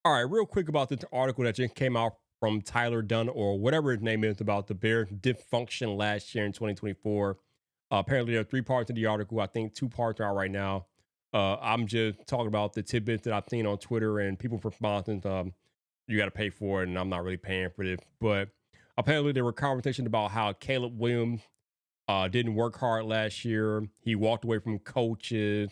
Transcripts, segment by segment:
All right, real quick about this article that just came out from Tyler Dunn or whatever his name is about the Bears dysfunction last year in 2024. Apparently, there are three parts of the article. I think two parts are out right now. I'm just talking about the tidbits that I've seen on Twitter and people responding. You got to pay for it, and I'm not really paying for this. But apparently, there were conversations about how Caleb Williams didn't work hard last year. He walked away from coaches.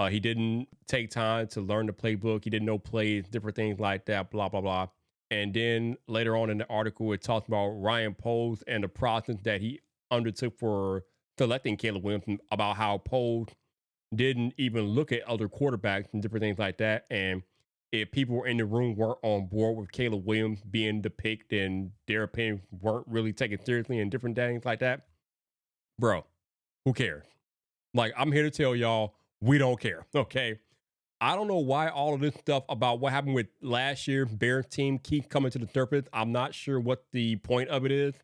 He didn't take time to learn the playbook. He didn't know plays, different things like that, blah, blah, blah. And then later on in the article, it talks about Ryan Poles and the process that he undertook for selecting Caleb Williams, and about how Poles didn't even look at other quarterbacks and different things like that. And if people in the room weren't on board with Caleb Williams being the pick, then their opinions weren't really taken seriously and different things like that. Bro, who cares? Like, I'm here to tell y'all, we don't care. Okay. I don't know why all of this stuff about what happened with last year Bears team keeps coming to the surface. I'm not sure what the point of it is.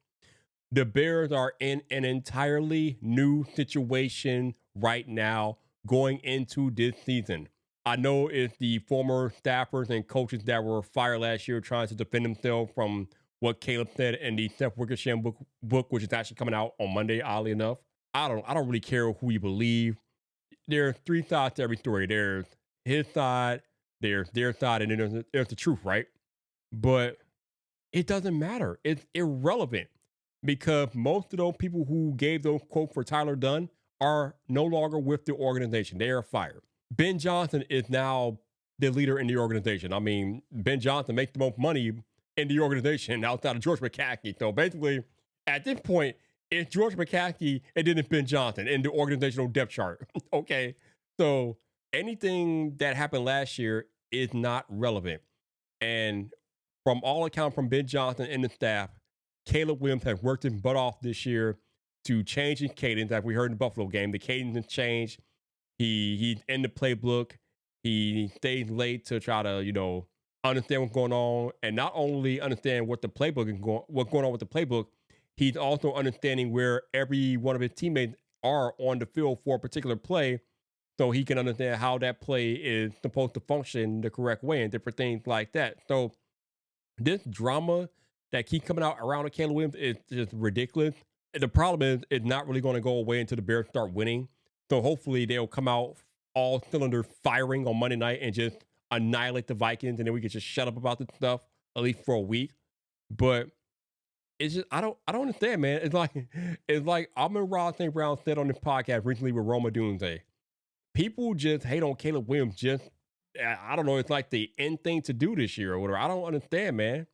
The Bears are in an entirely new situation right now going into this season. I know it's the former staffers and coaches that were fired last year trying to defend themselves from what Caleb said in the Seth Wickersham book, which is actually coming out on Monday, oddly enough. I don't really care who you believe. There are three sides to every story. There's his side, there's their side, and then there's the truth, right? But it doesn't matter. It's irrelevant because most of those people who gave those quotes for Tyler Dunn are no longer with the organization. They are fired. Ben Johnson is now the leader in the organization. I mean, Ben Johnson makes the most money in the organization outside of George McCaskey. So basically, at this point, it's George McCaskey and then it's Ben Johnson in the organizational depth chart. Okay. So anything that happened last year is not relevant. And from all accounts from Ben Johnson and the staff, Caleb Williams has worked his butt off this year to change his cadence. Like we heard in the Buffalo game, the cadence has changed. He's in the playbook. He stays late to try to, understand what's going on. And not only understand what the playbook is what's going on with the playbook, he's also understanding where every one of his teammates are on the field for a particular play, so he can understand how that play is supposed to function the correct way and different things like that. So this drama that keeps coming out around the Caleb Williams is just ridiculous. And the problem is it's not really going to go away until the Bears start winning. So hopefully they'll come out all cylinder firing on Monday night and just annihilate the Vikings, and then we can just shut up about this stuff at least for a week. But it's just I don't understand, man. It's like Amon-Ra St. Brown said on this podcast recently with Roma Doomsday. People just hate on Caleb Williams. Just I don't know. It's like the end thing to do this year or whatever. I don't understand, man.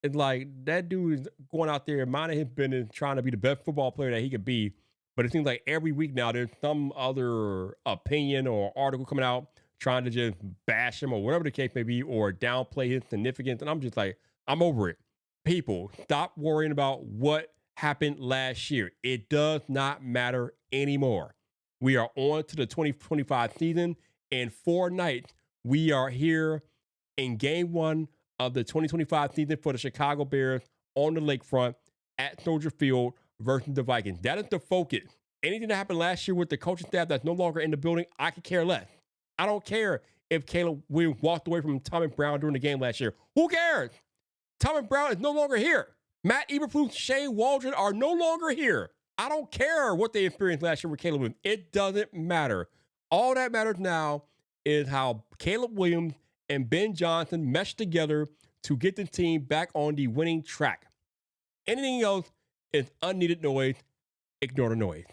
It's like that dude is going out there minding his business, trying to be the best football player that he could be. But it seems like every week now there's some other opinion or article coming out trying to just bash him or whatever the case may be, or downplay his significance. And I'm just like, I'm over it. People, stop worrying about what happened last year. It does not matter anymore. We are on to the 2025 season. In 4 nights, we are here in game 1 of the 2025 season for the Chicago Bears on the lakefront at Soldier Field versus the Vikings. That is the focus. Anything that happened last year with the coaching staff that's no longer in the building, I could care less. I don't care if Caleb Williams walked away from Tommy Brown during the game last year. Who cares? Tommy Brown is no longer here. Matt Eberflus, Shane Waldron are no longer here. I don't care what they experienced last year with Caleb Williams. It doesn't matter. All that matters now is how Caleb Williams and Ben Johnson mesh together to get the team back on the winning track. Anything else is unneeded noise. Ignore the noise.